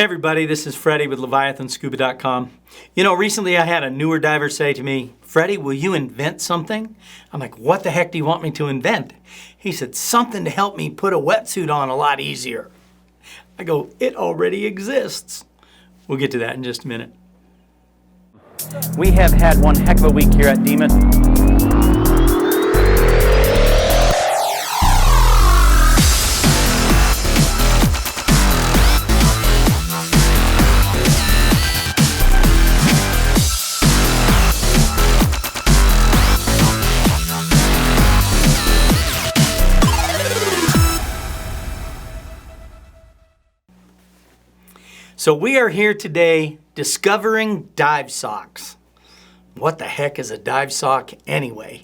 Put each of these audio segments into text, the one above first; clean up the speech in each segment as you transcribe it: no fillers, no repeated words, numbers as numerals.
Hey everybody, this is Freddy with LeviathanScuba.com. You know, recently I had a newer diver say to me, "Freddy, will you invent something?" I'm like, "What the heck do you want me to invent?" He said, "Something to help me put a wetsuit on a lot easier." I go, "It already exists." We'll get to that in just a minute. We have had one heck of a week here at Demon. So we are here today discovering dive socks. What the heck is a dive sock anyway?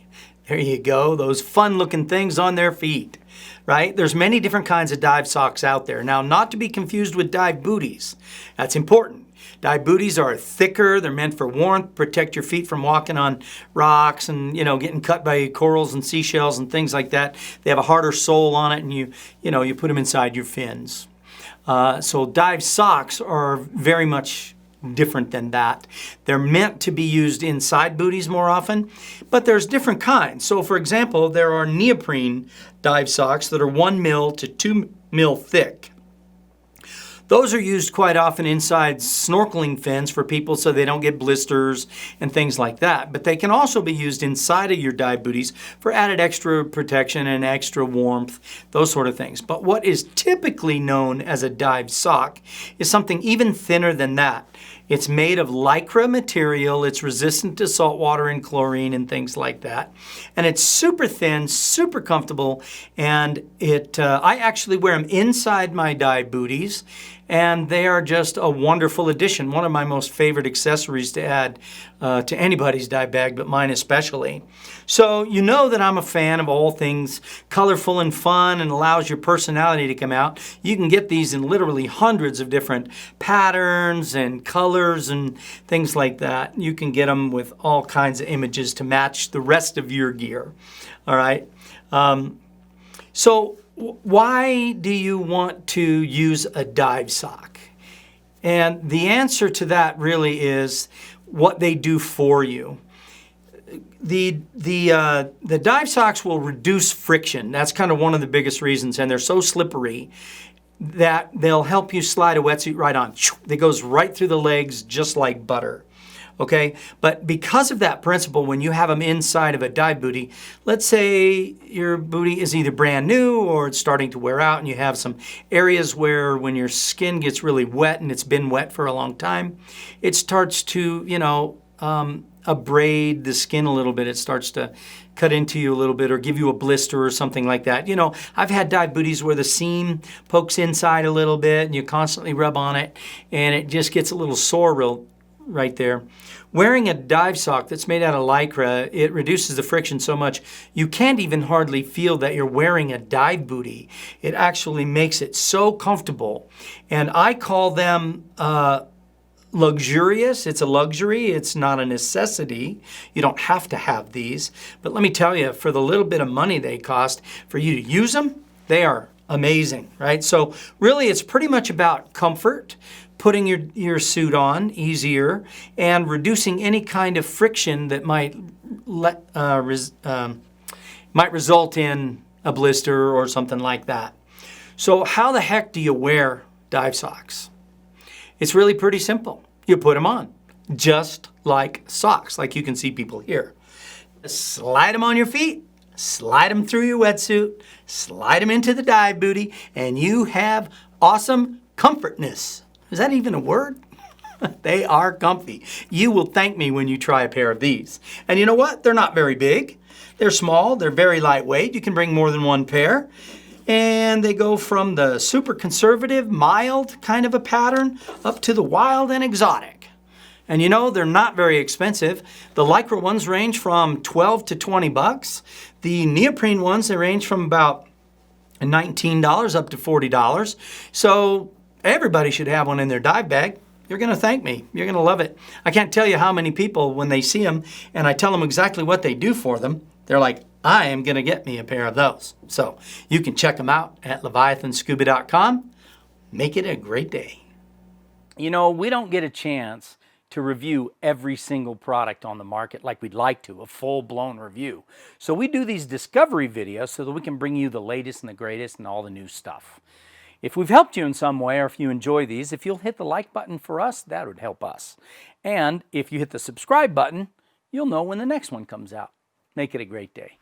There you go, those fun looking things on their feet, right? There's many different kinds of dive socks out there. Now, not to be confused with dive booties. That's important. Dive booties are thicker, they're meant for warmth, protect your feet from walking on rocks and, getting cut by corals and seashells and things like that. They have a harder sole on it and you put them inside your fins. So dive socks are very much different than that. They're meant to be used inside booties more often, but there's different kinds. So for example, there are neoprene dive socks that are 1 mil to 2 mil thick. Those are used quite often inside snorkeling fins for people so they don't get blisters and things like that. But they can also be used inside of your dive booties for added extra protection and extra warmth, those sort of things. But what is typically known as a dive sock is something even thinner than that. It's made of Lycra material. It's resistant to salt water and chlorine and things like that. And it's super thin, super comfortable. And I actually wear them inside my dive booties. And they are just a wonderful addition. One of my most favorite accessories to add to anybody's dive bag, but mine especially. So you know that I'm a fan of all things colorful and fun and allows your personality to come out. You can get these in literally hundreds of different patterns and colors and things like that. You can get them with all kinds of images to match the rest of your gear. All right. So why do you want to use a dive sock? And the answer to that really is what they do for you. The dive socks will reduce friction. That's kind of one of the biggest reasons, and they're so slippery that they'll help you slide a wetsuit right on. It goes right through the legs just like butter. Okay, but because of that principle, when you have them inside of a dive booty, let's say your booty is either brand new or it's starting to wear out and you have some areas where when your skin gets really wet and it's been wet for a long time, it starts to, abrade the skin a little bit. It starts to cut into you a little bit or give you a blister or something like that. I've had dive booties where the seam pokes inside a little bit and you constantly rub on it and it just gets a little sore right there. Wearing a dive sock that's made out of Lycra, it reduces the friction so much you can't even hardly feel that you're wearing a dive booty. It actually makes it so comfortable. And I call them luxurious. It's a luxury. It's not a necessity. You don't have to have these. But let me tell you, for the little bit of money they cost, for you to use them, they are amazing, right? So really it's pretty much about comfort, putting your suit on easier, and reducing any kind of friction that might result in a blister or something like that. So how the heck do you wear dive socks? It's really pretty simple. You put them on, just like socks, like you can see people here. Slide them on your feet, slide them through your wetsuit, slide them into the dive booty, and you have awesome comfortness. Is that even a word? They are comfy. You will thank me when you try a pair of these. And you know what? They're not very big. They're small. They're very lightweight. You can bring more than one pair. And they go from the super conservative, mild kind of a pattern up to the wild and exotic. And they're not very expensive. The Lycra ones range from $12 to $20. The neoprene ones, they range from about $19 up to $40. So everybody should have one in their dive bag. You're going to thank me. You're going to love it. I can't tell you how many people, when they see them and I tell them exactly what they do for them, they're like, I am going to get me a pair of those. So you can check them out at LeviathanScuba.com. Make it a great day. You know, we don't get a chance to review every single product on the market like we'd like to, a full-blown review. So we do these discovery videos so that we can bring you the latest and the greatest and all the new stuff. If we've helped you in some way, or if you enjoy these, if you'll hit the like button for us, that would help us. And if you hit the subscribe button, you'll know when the next one comes out. Make it a great day.